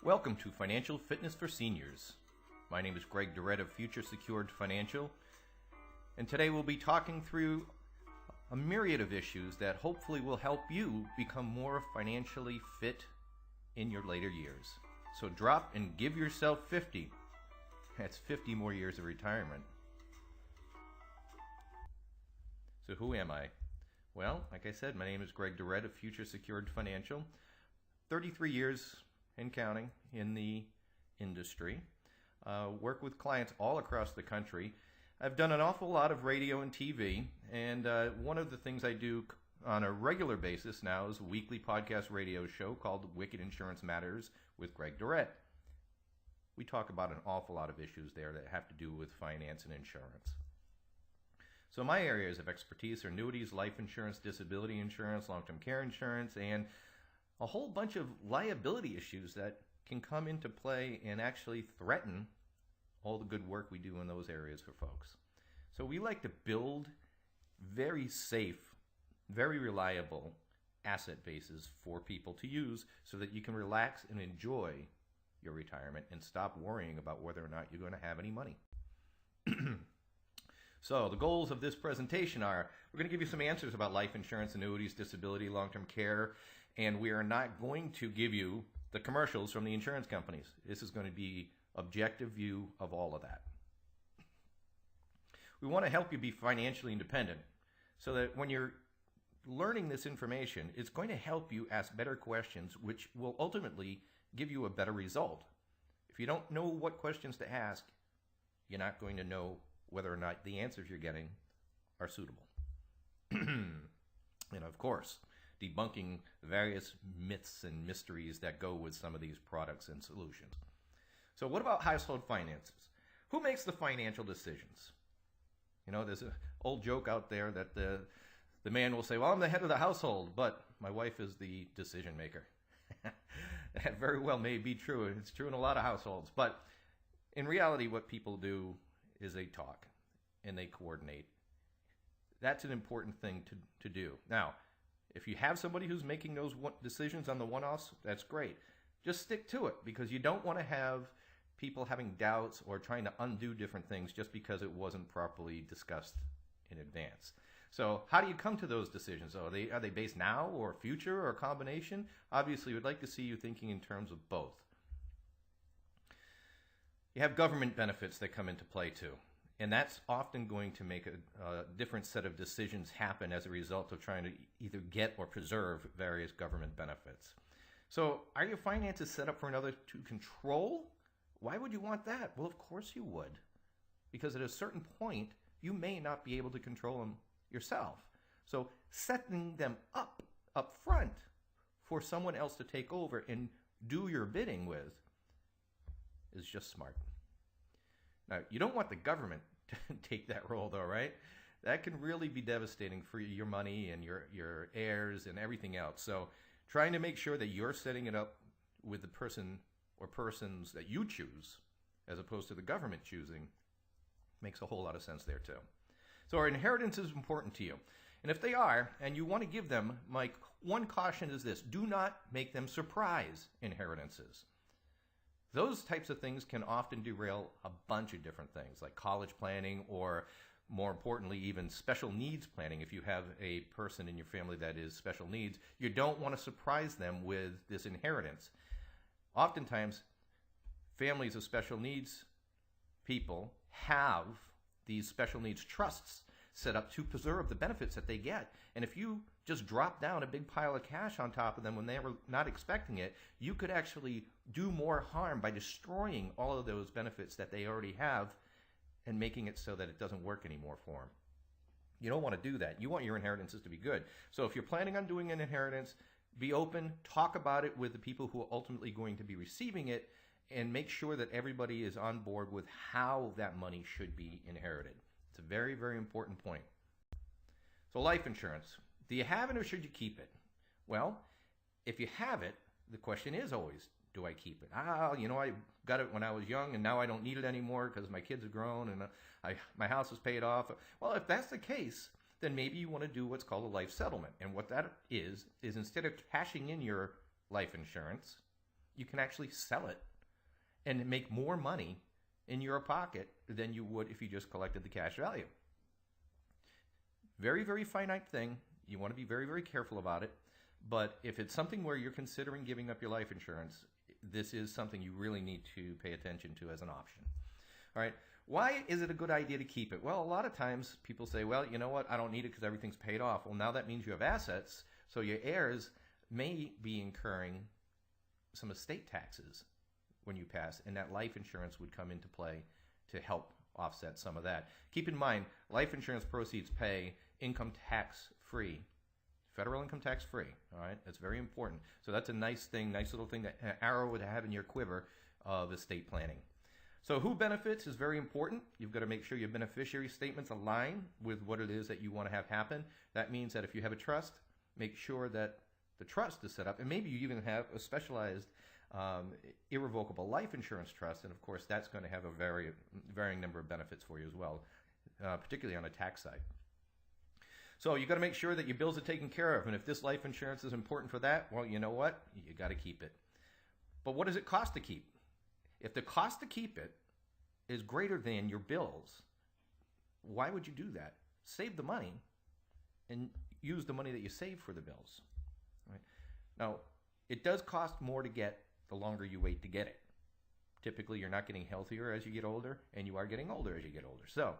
Welcome to Financial Fitness for Seniors. My name is Greg Durrett of Future Secured Financial, and today we'll be talking through a myriad of issues that hopefully will help you become more financially fit in your later years. So drop and give yourself 50. That's 50 more years of retirement. So who am I? Well, like I said, my name is Greg Durrett of Future Secured Financial. 33 years and counting in the industry. Work with clients all across the country. I've done an awful lot of radio and TV, and one of the things I do on a regular basis now is a weekly podcast radio show called Wicked Insurance Matters with Greg Durrett. We talk about an awful lot of issues there that have to do with finance and insurance. So my areas of expertise are annuities, life insurance, disability insurance, long-term care insurance, and a whole bunch of liability issues that can come into play and actually threaten all the good work we do in those areas for folks. So we like to build very safe, very reliable asset bases for people to use so that you can relax and enjoy your retirement and stop worrying about whether or not you're going to have any money. So the goals of this presentation are, we're going to give you some answers about life insurance, annuities, disability, long-term care, and we are not going to give you the commercials from the insurance companies. This is going to be objective view of all of that. We want to help you be financially independent so that when you're learning this information, it's going to help you ask better questions, which will ultimately give you a better result. If you don't know what questions to ask, you're not going to know whether or not the answers you're getting are suitable. And of course, debunking various myths and mysteries that go with some of these products and solutions. So what about household finances? Who makes the financial decisions? You know, there's an old joke out there that the man will say, well, I'm the head of the household, but my wife is the decision maker. That very well may be true. It's true in a lot of households. But in reality, what people do is they talk and they coordinate. That's an important thing to do. Now, if you have somebody who's making those decisions on the one-offs, that's great. Just stick to it, because you don't want to have people having doubts or trying to undo different things just because it wasn't properly discussed in advance. So how do you come to those decisions? Are they based now or future or a combination? Obviously, we'd like to see you thinking in terms of both. You have government benefits that come into play too. And that's often going to make a different set of decisions happen as a result of trying to either get or preserve various government benefits. So are your finances set up for another to control? Why would you want that? Well, of course you would. Because at a certain point, you may not be able to control them yourself. So setting them up front for someone else to take over and do your bidding with is just smart. Now, you don't want the government to take that role, though, right? That can really be devastating for your money and your heirs and everything else. So trying to make sure that you're setting it up with the person or persons that you choose, as opposed to the government choosing, makes a whole lot of sense there, too. So our inheritance is important to you. And if they are, and you want to give them, my one caution is this: do not make them surprise inheritances. Those types of things can often derail a bunch of different things, like college planning, or more importantly, even special needs planning. If you have a person in your family that is special needs, you don't want to surprise them with this inheritance. Oftentimes, families of special needs people have these special needs trusts set up to preserve the benefits that they get. And if you just drop down a big pile of cash on top of them when they were not expecting it, you could actually do more harm by destroying all of those benefits that they already have and making it so that it doesn't work anymore for them. You don't want to do that. You want your inheritances to be good. So if you're planning on doing an inheritance, be open, talk about it with the people who are ultimately going to be receiving it, and make sure that everybody is on board with how that money should be inherited. It's a very, very important point. So life insurance. Do you have it or should you keep it? Well, if you have it, the question is always, do I keep it? I got it when I was young and now I don't need it anymore because my kids have grown and my house is paid off. Well, if that's the case, then maybe you want to do what's called a life settlement. And what that is instead of cashing in your life insurance, you can actually sell it and make more money in your pocket than you would if you just collected the cash value. Very, very finite thing. You want to be very, very careful about it. But if it's something where you're considering giving up your life insurance, this is something you really need to pay attention to as an option. All right. Why is it a good idea to keep it? Well, a lot of times people say, well, you know what? I don't need it because everything's paid off. Well, now that means you have assets. So your heirs may be incurring some estate taxes when you pass, and that life insurance would come into play to help offset some of that. Keep in mind, life insurance proceeds pay income tax free, federal income tax free. All right, that's very important. So that's a nice thing, nice little thing that an arrow would have in your quiver of estate planning. So who benefits is very important. You've got to make sure your beneficiary statements align with what it is that you want to have happen. That means that if you have a trust, make sure that the trust is set up, and maybe you even have a specialized irrevocable life insurance trust, and of course that's going to have a varying number of benefits for you as well, particularly on a tax side. So you got to make sure that your bills are taken care of, and if this life insurance is important for that, well, you know what? You got to keep it. But what does it cost to keep? If the cost to keep it is greater than your bills, why would you do that? Save the money and use the money that you save for the bills. Right? Now, it does cost more to get the longer you wait to get it. Typically, you're not getting healthier as you get older, and you are getting older as you get older. So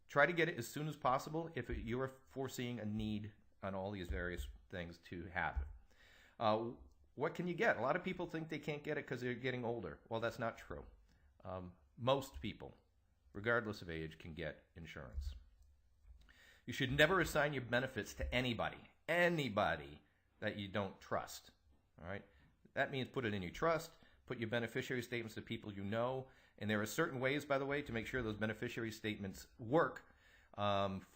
try to get it as soon as possible if you are foreseeing a need on all these various things to have it. What can you get? A lot of people think they can't get it because they're getting older. Well, that's not true. Most people, regardless of age, can get insurance. You should never assign your benefits to anybody that you don't trust. All right? That means put it in your trust, put your beneficiary statements to people you know, and there are certain ways, by the way, to make sure those beneficiary statements work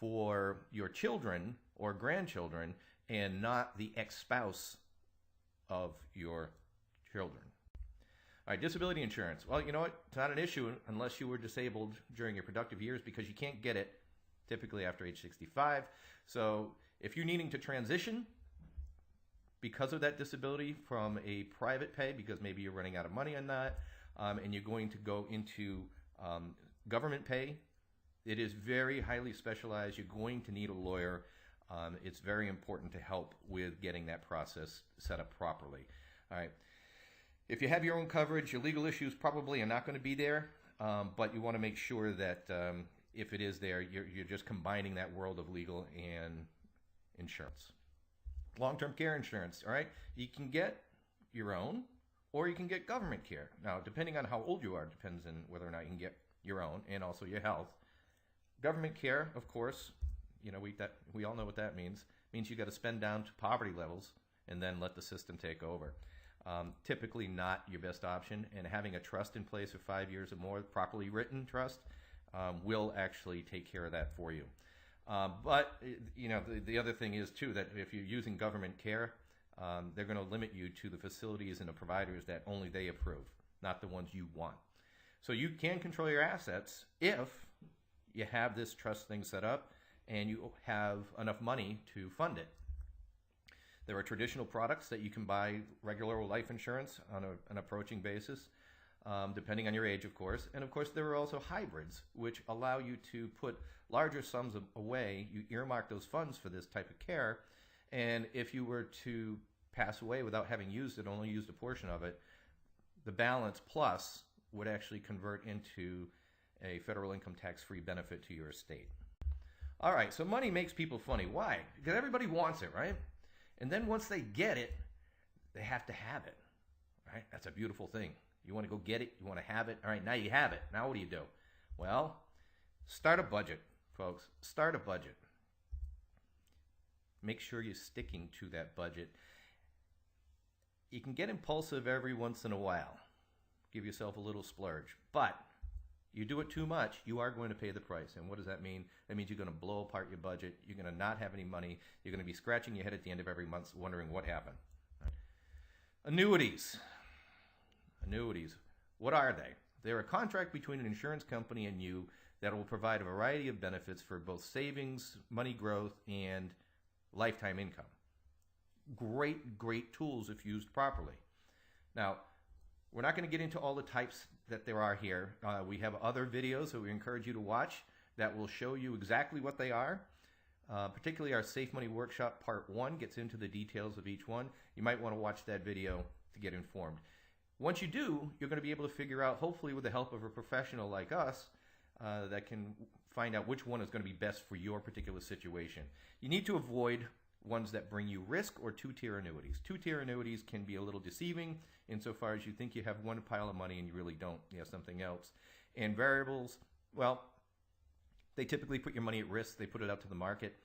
for your children or grandchildren and not the ex-spouse of your children. All right, disability insurance. Well, you know what? It's not an issue unless you were disabled during your productive years because you can't get it typically after age 65. So if you're needing to transition because of that disability from a private pay, because maybe you're running out of money on that, and you're going to go into government pay, it is very highly specialized. You're going to need a lawyer. It's very important to help with getting that process set up properly. All right. If you have your own coverage, your legal issues probably are not going to be there, but you want to make sure that if it is there, you're just combining that world of legal and insurance. Long-term care insurance, all right? You can get your own, or you can get government care. Now, depending on how old you are, depends on whether or not you can get your own, and also your health. Government care, of course, you know, we all know what that means. It means you got to spend down to poverty levels and then let the system take over. Typically not your best option, and having a trust in place for 5 years or more, properly written trust, will actually take care of that for you. But you know, the other thing is too that if you're using government care, they're going to limit you to the facilities and the providers that only they approve, not the ones you want. So you can control your assets if you have this trust thing set up and you have enough money to fund it. There are traditional products that you can buy regular life insurance on an approaching basis, depending on your age, of course. And of course, there are also hybrids, which allow you to put larger sums away. You earmark those funds for this type of care. And if you were to pass away without having used it, only used a portion of it, the balance plus would actually convert into a federal income tax-free benefit to your estate. All right, so money makes people funny. Why? Because everybody wants it, right? And then once they get it, they have to have it, right? That's a beautiful thing. You want to go get it, you want to have it. All right, now you have it. Now what do you do? Well, start a budget, folks. Start a budget. Make sure you're sticking to that budget. You can get impulsive every once in a while. Give yourself a little splurge. But you do it too much, you are going to pay the price. And what does that mean? That means you're going to blow apart your budget. You're going to not have any money. You're going to be scratching your head at the end of every month wondering what happened. Annuities. Annuities. What are they? They're a contract between an insurance company and you that will provide a variety of benefits for both savings, money growth, and lifetime income. Great, great tools if used properly. Now, we're not going to get into all the types that there are here. We have other videos that we encourage you to watch that will show you exactly what they are. Particularly our Safe Money Workshop Part 1 gets into the details of each one. You might want to watch that video to get informed. Once you do, you're going to be able to figure out, hopefully with the help of a professional like us, that can find out which one is going to be best for your particular situation. You need to avoid ones that bring you risk or two-tier annuities. Two-tier annuities can be a little deceiving insofar as you think you have one pile of money and you really don't. You have something else. And variables, well, they typically put your money at risk. They put it out to the market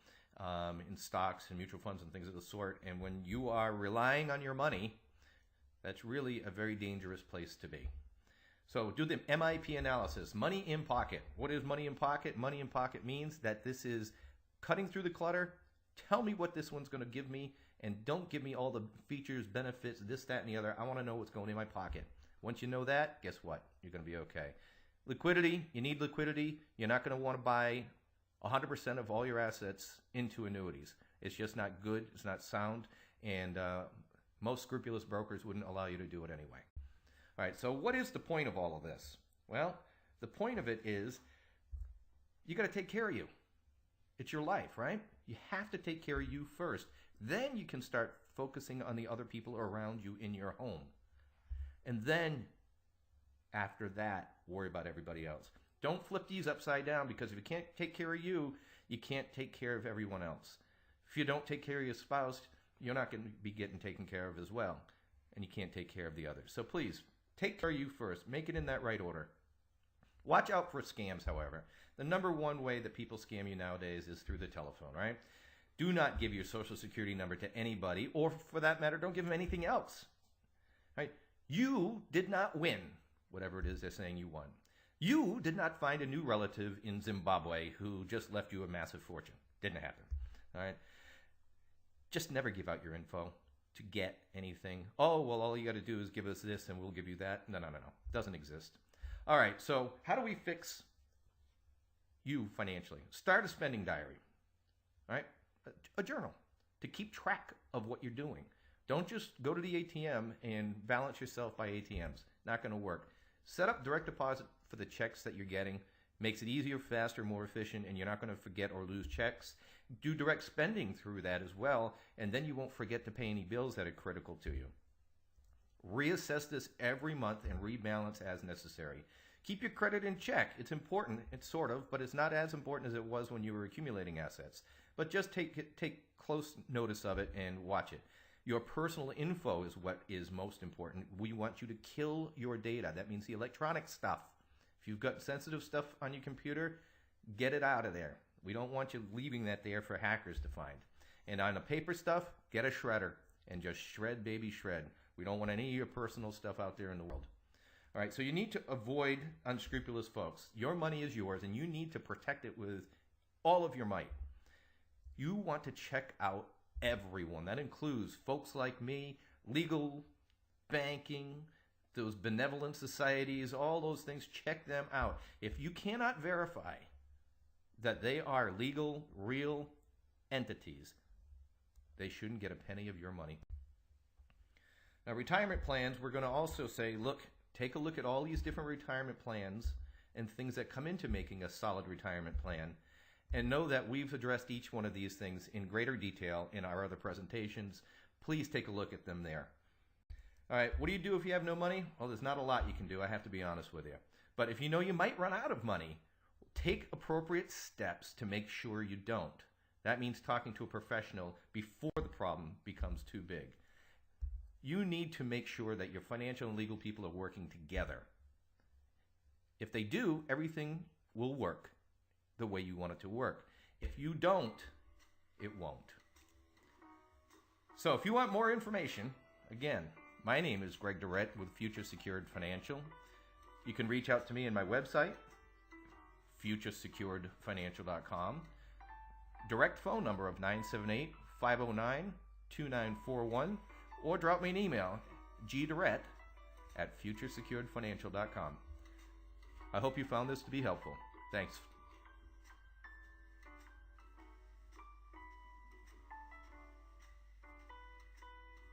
in stocks and mutual funds and things of the sort. And when you are relying on your money, that's really a very dangerous place to be. So do the MIP analysis. Money in pocket. What is money in pocket? Money in pocket means that this is cutting through the clutter. Tell me what this one's going to give me, and don't give me all the features, benefits, this, that, and the other. I want to know what's going in my pocket. Once you know that, guess what? You're going to be okay. Liquidity. You need liquidity. You're not going to want to buy 100% of all your assets into annuities. It's just not good. It's not sound. And most scrupulous brokers wouldn't allow you to do it anyway. All right, so what is the point of all of this? Well, the point of it is you got to take care of you. It's your life, right? You have to take care of you first. Then you can start focusing on the other people around you in your home. And then, after that, worry about everybody else. Don't flip these upside down, because if you can't take care of you, you can't take care of everyone else. If you don't take care of your spouse, you're not going to be getting taken care of as well. And you can't take care of the others. So please, take care of you first. Make it in that right order. Watch out for scams, however. The number one way that people scam you nowadays is through the telephone, right? Do not give your social security number to anybody, or for that matter, don't give them anything else. Right? You did not win, whatever it is they're saying you won. You did not find a new relative in Zimbabwe who just left you a massive fortune. Didn't happen. All right? Just never give out your info to get anything. Oh, well, all you got to do is give us this and we'll give you that. No. Doesn't exist. All right, so how do we fix you financially? Start a spending diary, all right? A journal to keep track of what you're doing. Don't just go to the ATM and balance yourself by ATMs. Not going to work. Set up direct deposit for the checks that you're getting. Makes it easier, faster, more efficient, and you're not going to forget or lose checks. Do direct spending through that as well, and then you won't forget to pay any bills that are critical to you. Reassess this every month and rebalance as necessary. Keep your credit in check. It's important, it's sort of, but it's not as important as it was when you were accumulating assets. But just take close notice of it and watch it. Your personal info is what is most important. We want you to kill your data. That means the electronic stuff. If you've got sensitive stuff on your computer, get it out of there. We don't want you leaving that there for hackers to find. And on the paper stuff, get a shredder and just shred, baby, shred. We don't want any of your personal stuff out there in the world. All right, so you need to avoid unscrupulous folks. Your money is yours, and you need to protect it with all of your might. You want to check out everyone. That includes folks like me, legal, banking, those benevolent societies, all those things. Check them out. If you cannot verify that they are legal, real entities, they shouldn't get a penny of your money. Now, retirement plans, we're going to also say, look, take a look at all these different retirement plans and things that come into making a solid retirement plan, and know that we've addressed each one of these things in greater detail in our other presentations. Please take a look at them there. All right, what do you do if you have no money? Well, there's not a lot you can do, I have to be honest with you. But if you know you might run out of money, take appropriate steps to make sure you don't. That means talking to a professional before the problem becomes too big. You need to make sure that your financial and legal people are working together. If they do, everything will work the way you want it to work. If you don't, it won't. So if you want more information, again, my name is Greg Durrett with Future Secured Financial. You can reach out to me in my website, futuresecuredfinancial.com. Direct phone number of 978-509-2941, or drop me an email, gdurrett@futuresecuredfinancial.com. I hope you found this to be helpful. Thanks.